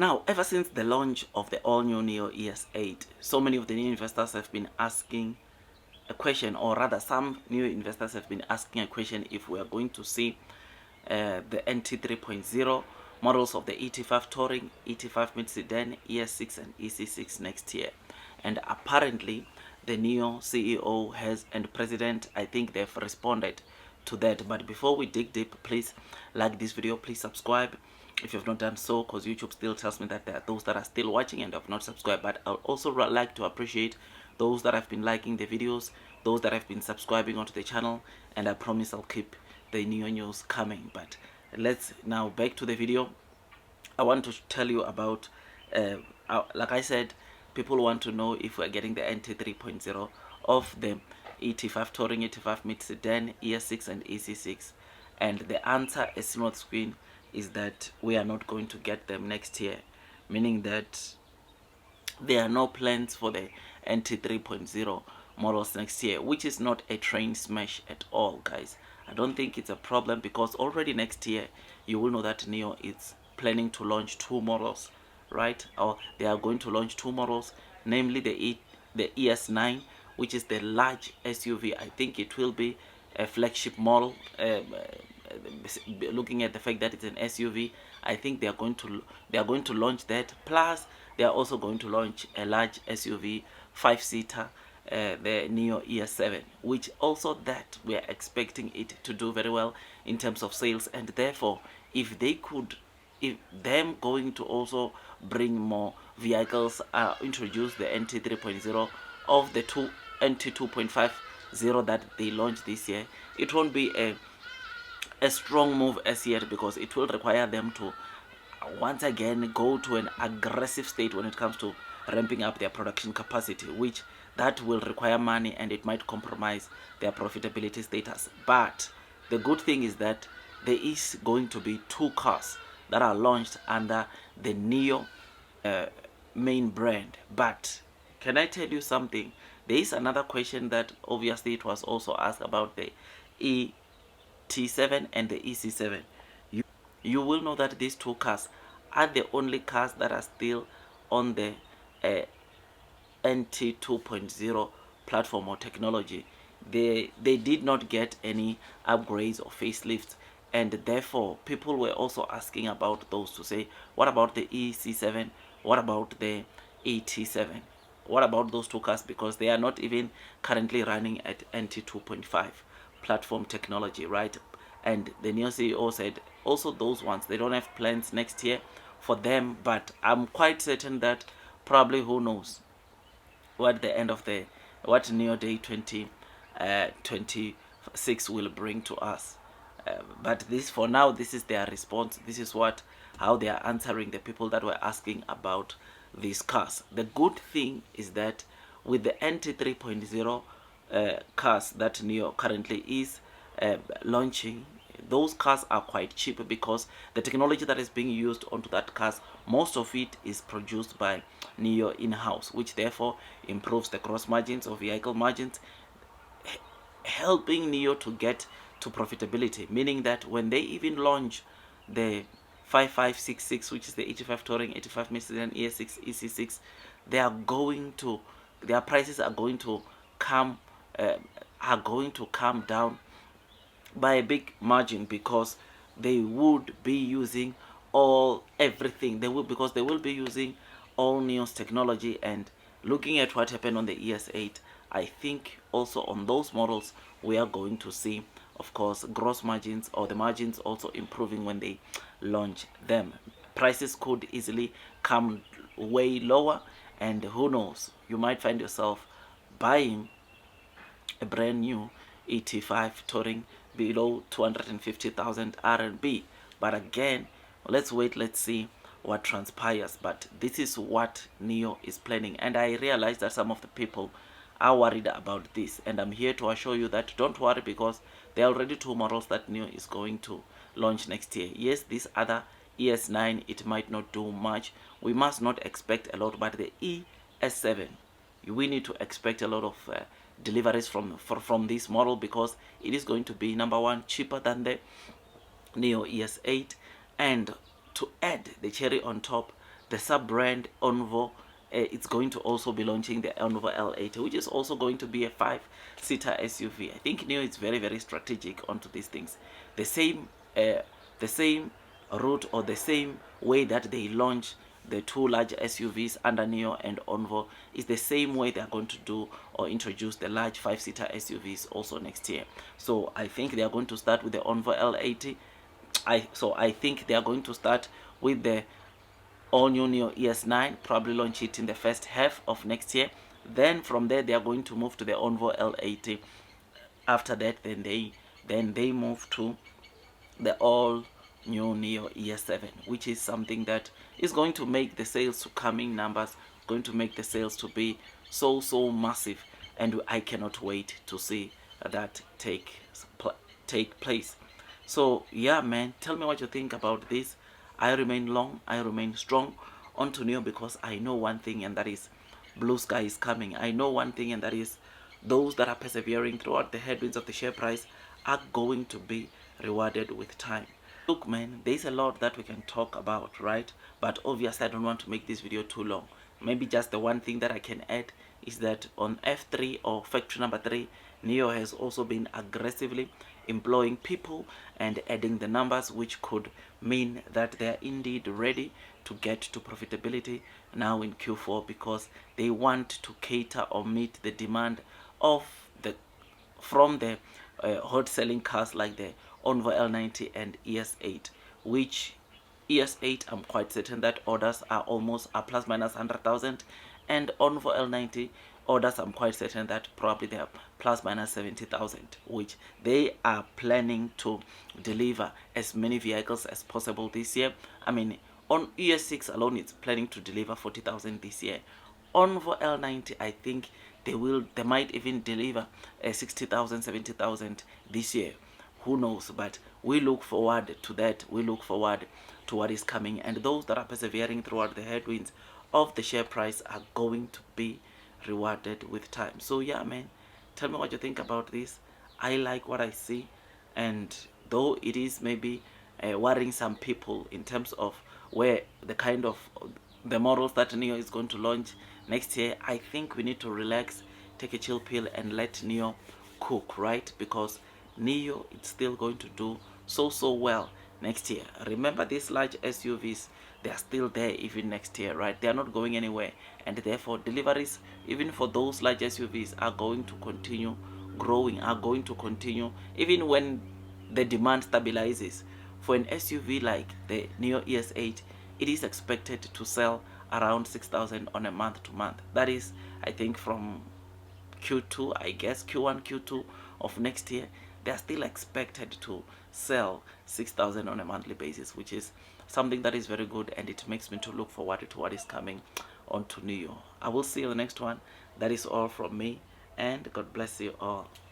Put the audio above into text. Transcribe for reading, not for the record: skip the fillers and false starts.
Now, ever since the launch of the all-new Nio ES8, so many of the new investors have been asking a question, or rather some new investors have been asking a question, if we are going to see the NT 3.0 models of the ET5 Touring, ET5 mid-sedan, ES6 and EC6 next year. And apparently the Nio CEO has, and president, I think they've responded to that. But before we dig deep, please like this video, please subscribe if you've not done so, because YouTube still tells me that there are those that are still watching and have not subscribed. But I would also like to appreciate those that have been liking the videos, those that have been subscribing onto the channel, and I promise I'll keep the new news coming. But let's now back to the video. I want to tell you about like I said, people want to know if we're getting the NT 3.0 of the ET5 Touring, ET5 mid-sedan, ES6 and EC6, and the answer, as seen on the screen, is that we are not going to get them next year, meaning that there are no plans for the NT 3.0 models next year, which is not a train smash at all, guys. I don't think it's a problem, because already next year you will know that Nio is planning to launch two models, right? Or they are going to launch two models, namely the ES9, which is the large SUV. I think it will be a flagship model. Looking at the fact that it's an SUV, I think they are going to launch that. Plus they are also going to launch a large SUV 5-seater, the Nio ES7, which also that we are expecting it to do very well in terms of sales. And therefore, if them going to also bring more vehicles, introduce the NT 3.0 of the NT 2.50 that they launched this year, it won't be a strong move as yet, because it will require them to once again go to an aggressive state when it comes to ramping up their production capacity, which that will require money, and it might compromise their profitability status. But the good thing is that there is going to be two cars that are launched under the Nio main brand. But can I tell you something? There is another question that obviously it was also asked about the ET7 and the EC7. You will know that these two cars are the only cars that are still on the NT 2.0 platform or technology. They did not get any upgrades or facelifts, and therefore people were also asking about those, to say, what about the EC7, what about the ET7, what about those two cars, because they are not even currently running at NT 2.5 platform technology, right? And the new CEO said also those ones, they don't have plans next year for them. But I'm quite certain that probably, who knows what the end of the Nio Day 2026 will bring to us. But this, for now, this is their response. This is how they are answering the people that were asking about these cars. The good thing is that with the NT 3.0 cars that Nio currently is launching, those cars are quite cheap, because the technology that is being used onto that cars, most of it is produced by Nio in-house, which therefore improves the gross margins or vehicle margins, helping Nio to get to profitability. Meaning that when they even launch the 5566, which is the ET5 Touring, ET5 mid-sedan, ES6, EC6, their prices are going to come down by a big margin, because they would be using because they will be using all Nio's technology. And looking at what happened on the ES8, I think also on those models we are going to see, of course, gross margins, or the margins also improving when they launch them. Prices could easily come way lower, and who knows, you might find yourself buying a brand new ET5 Touring below 250,000 RMB. But again, let's wait, let's see what transpires. But this is what Nio is planning, and I realize that some of the people are worried about this, and I'm here to assure you that don't worry, because there are already two models that Nio is going to launch next year. Yes, this other ES9, it might not do much, we must not expect a lot, but the ES7, we need to expect a lot of deliveries from this model, because it is going to be, number one, cheaper than the Nio ES8, and to add the cherry on top, the sub brand Onvo, it's going to also be launching the Onvo L80, which is also going to be a 5-seater SUV. I think Nio is very, very strategic onto these things. The same route, or the same way that they launch the two large SUVs under Nio and Onvo, is the same way they are going to do or introduce the large 5-seater SUVs also next year. So I think they are going to start with the Onvo L80. I think they are going to start with the all new Nio ES9, probably launch it in the first half of next year. Then from there they are going to move to the Onvo L80. After that, then they move to the all new Nio ES7, which is something that is going to make the sales to coming numbers, going to make the sales to be so massive, and I cannot wait to see that take place. So yeah, man, tell me what you think about this. I remain long, I remain strong onto Nio, because I know one thing, and that is blue sky is coming. I know one thing, and that is those that are persevering throughout the headwinds of the share price are going to be rewarded with time. Look, man, there's a lot that we can talk about, right? But obviously I don't want to make this video too long. Maybe just the one thing that I can add is that on F3, or factory number 3, Nio has also been aggressively employing people and adding the numbers, which could mean that they are indeed ready to get to profitability now in Q4, because they want to cater or meet the demand of from the hot selling cars like the Onvo L90 and ES8, which ES8 I'm quite certain that orders are plus minus 100,000, and Onvo L90 orders I'm quite certain that probably they are plus minus 70,000, which they are planning to deliver as many vehicles as possible this year. I mean, on ES6 alone it's planning to deliver 40,000 this year. Onvo L90, I think they might even deliver 60,000, 70,000 this year. Who knows? But we look forward to that. We look forward to what is coming, and those that are persevering throughout the headwinds of the share price are going to be rewarded with time. So yeah, man, tell me what you think about this. I like what I see, and though it is maybe worrying some people in terms of where the models that Nio is going to launch next year, I think we need to relax, take a chill pill, and let Nio cook, right? Because Nio is still going to do so well next year. Remember, these large SUVs, they are still there even next year, right? They are not going anywhere, and therefore deliveries even for those large SUVs are going to continue growing, are going to continue even when the demand stabilizes. For an SUV like the Nio ES8, it is expected to sell around 6,000 on a month to month. That is, I think, from Q2, I guess Q1, Q2 of next year, they are still expected to sell 6,000 on a monthly basis, which is something that is very good, and it makes me to look forward to what is coming onto Nio. I will see you in the next one. That is all from me, and God bless you all.